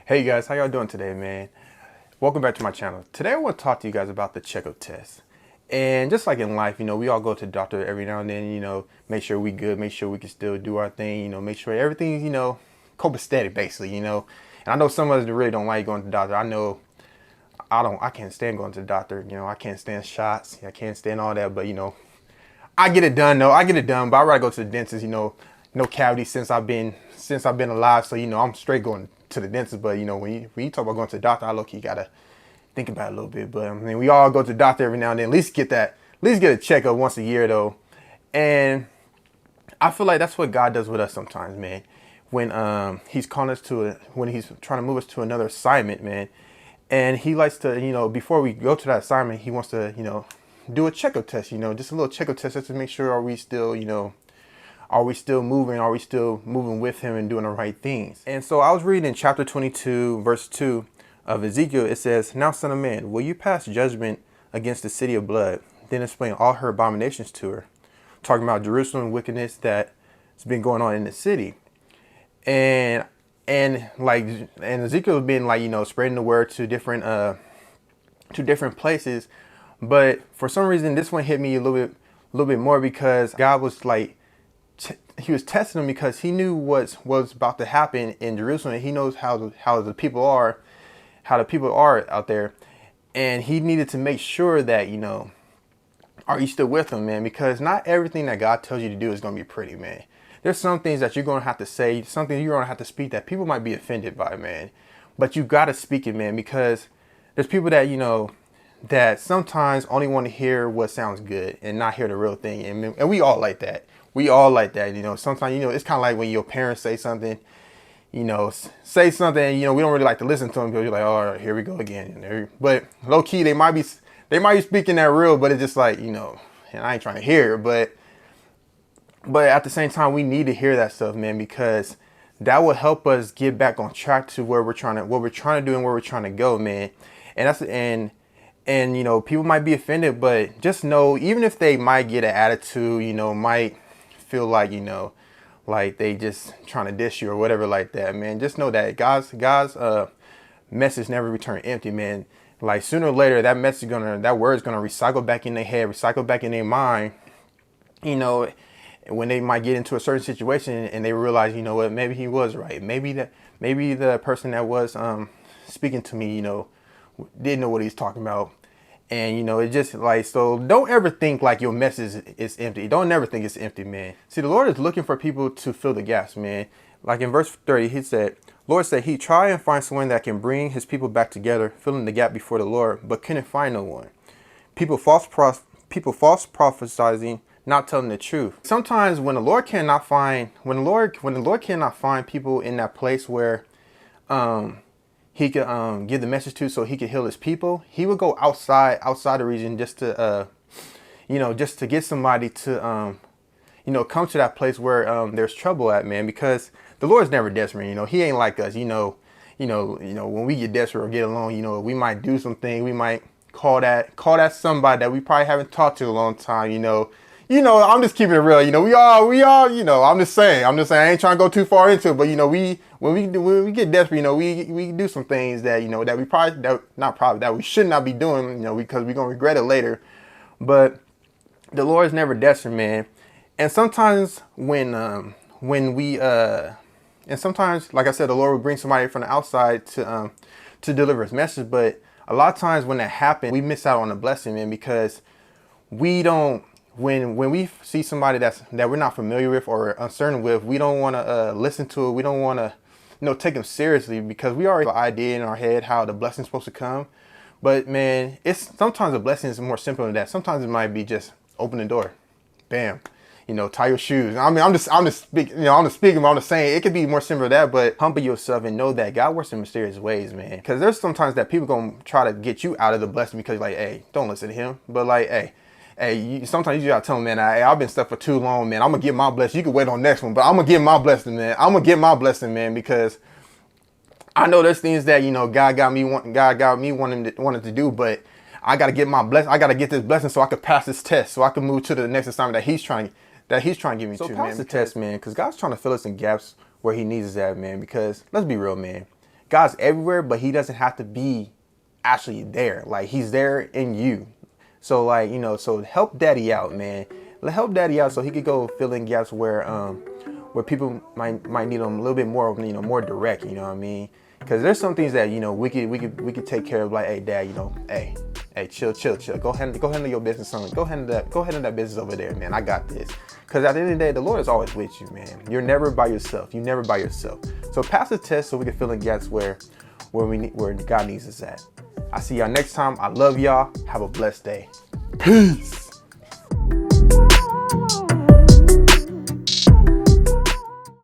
Hey guys, how y'all doing today, man? Welcome back to my channel. Today I want to talk to you guys about the checkup test. And just like in life, we all go to the doctor every now and then, make sure we good, make sure we can still do our thing, make sure everything's, copacetic basically, And I know some of us really don't like going to the doctor. I know I can't stand going to the doctor, I can't stand shots, I can't stand all that, but I get it done though. I get it done, but I'd rather go to the dentist, no cavities since I've been alive, so I'm straight going to the dentist. But when you talk about going to the doctor, I low-key gotta think about it a little bit. But I mean, we all go to the doctor every now and then. At least get a checkup once a year though. And I feel like that's what God does with us sometimes, man. When He's calling us when He's trying to move us to another assignment, man. And He likes to, before we go to that assignment, He wants to, do a checkup test, just a little checkup test just to make sure are we still moving? Are we still moving with Him and doing the right things? And so I was reading in chapter 22, verse 2 of Ezekiel. It says, "Now, son of man, will you pass judgment against the city of blood? Then explain all her abominations to her." Talking about Jerusalem wickedness that's been going on in the city. And Ezekiel has been spreading the word to different places. But for some reason, this one hit me a little bit more because God was He was testing them because He knew what was about to happen in Jerusalem. And He knows how the people are, out there, and He needed to make sure that are you still with Him, man? Because not everything that God tells you to do is going to be pretty, man. There's some things that you're going to have to say, something you're going to have to speak that people might be offended by, man. But you got to speak it, man, because there's people that that sometimes only want to hear what sounds good and not hear the real thing. And we all like that. We all like that. Sometimes, it's kind of like when your parents say something, we don't really like to listen to them because you're like, all right, here we go again. But low key, they might be speaking that real, but it's just and I ain't trying to hear it. But at the same time, we need to hear that stuff, man, because that will help us get back on track to what we're trying to do and where we're trying to go, man. And people might be offended, but just know, even if they might get an attitude, might feel like they just trying to dish you or whatever like that, man, just know that God's message never return empty, man. Like sooner or later, that word's gonna recycle back in their head, recycle back in their mind, when they might get into a certain situation and they realize, what, maybe He was right. Maybe the person that was speaking to me, didn't know what He's talking about. And it just so don't ever think like your message is empty. Don't ever think it's empty, man. See, the Lord is looking for people to fill the gaps, man. Like in verse 30, He said, Lord said He try and find someone that can bring His people back together, filling the gap before the Lord, but couldn't find no one. People false prophesying, not telling the truth. Sometimes when the Lord cannot find people in that place where He could give the message to, so He could heal His people, He would go outside the region just to just to get somebody to come to that place where there's trouble at, man. Because the Lord's never desperate. He ain't like us. When we get desperate or get alone, we might do something. We might call that somebody that we probably haven't talked to in a long time. I'm just keeping it real. We all, I'm just saying, I ain't trying to go too far into it, but when we get desperate, we do some things that, that we should not be doing, because we're going to regret it later. But the Lord is never desperate, man. And sometimes and sometimes, like I said, the Lord will bring somebody from the outside to deliver His message. But a lot of times when that happens, we miss out on the blessing, man, because we don't, when we see somebody that we're not familiar with or uncertain with, we don't want to listen to it. We don't want to, take them seriously, because we already have an idea in our head how the blessing's supposed to come. But man, sometimes the blessing is more simple than that. Sometimes it might be just open the door, bam, tie your shoes. I mean, I'm just speaking, but I'm just saying it could be more simple than that. But humble yourself and know that God works in mysterious ways, man. Because there's sometimes that people gonna try to get you out of the blessing because hey, don't listen to him. But sometimes you gotta tell them, man, I've been stuck for too long, man. I'm gonna get my blessing. You can wait on next one, but I'm gonna get my blessing, man. I'm gonna get my blessing, man, because I know there's things that God got me wanting to do, but I gotta get my blessing. I gotta get this blessing so I can pass this test, so I can move to the next assignment that He's trying to give me to, man. So pass the test, man, because God's trying to fill us in gaps where He needs us at, man. Because let's be real, man. God's everywhere, but he doesn't have to be actually there. Like, he's there in you. So like, you know, so help daddy out, man. Help daddy out so he could go fill in gaps where people might need him a little bit more, you know, more direct, you know what I mean? Because there's some things that, you know, we could take care of, like, hey dad, you know, hey, chill. Go handle your business, son. Go handle that business over there, man. I got this. Because at the end of the day, the Lord is always with you, man. You're never by yourself. You're never by yourself. So pass the test so we can fill in gaps where God needs us at. I see y'all next time. I love y'all. Have a blessed day. Peace.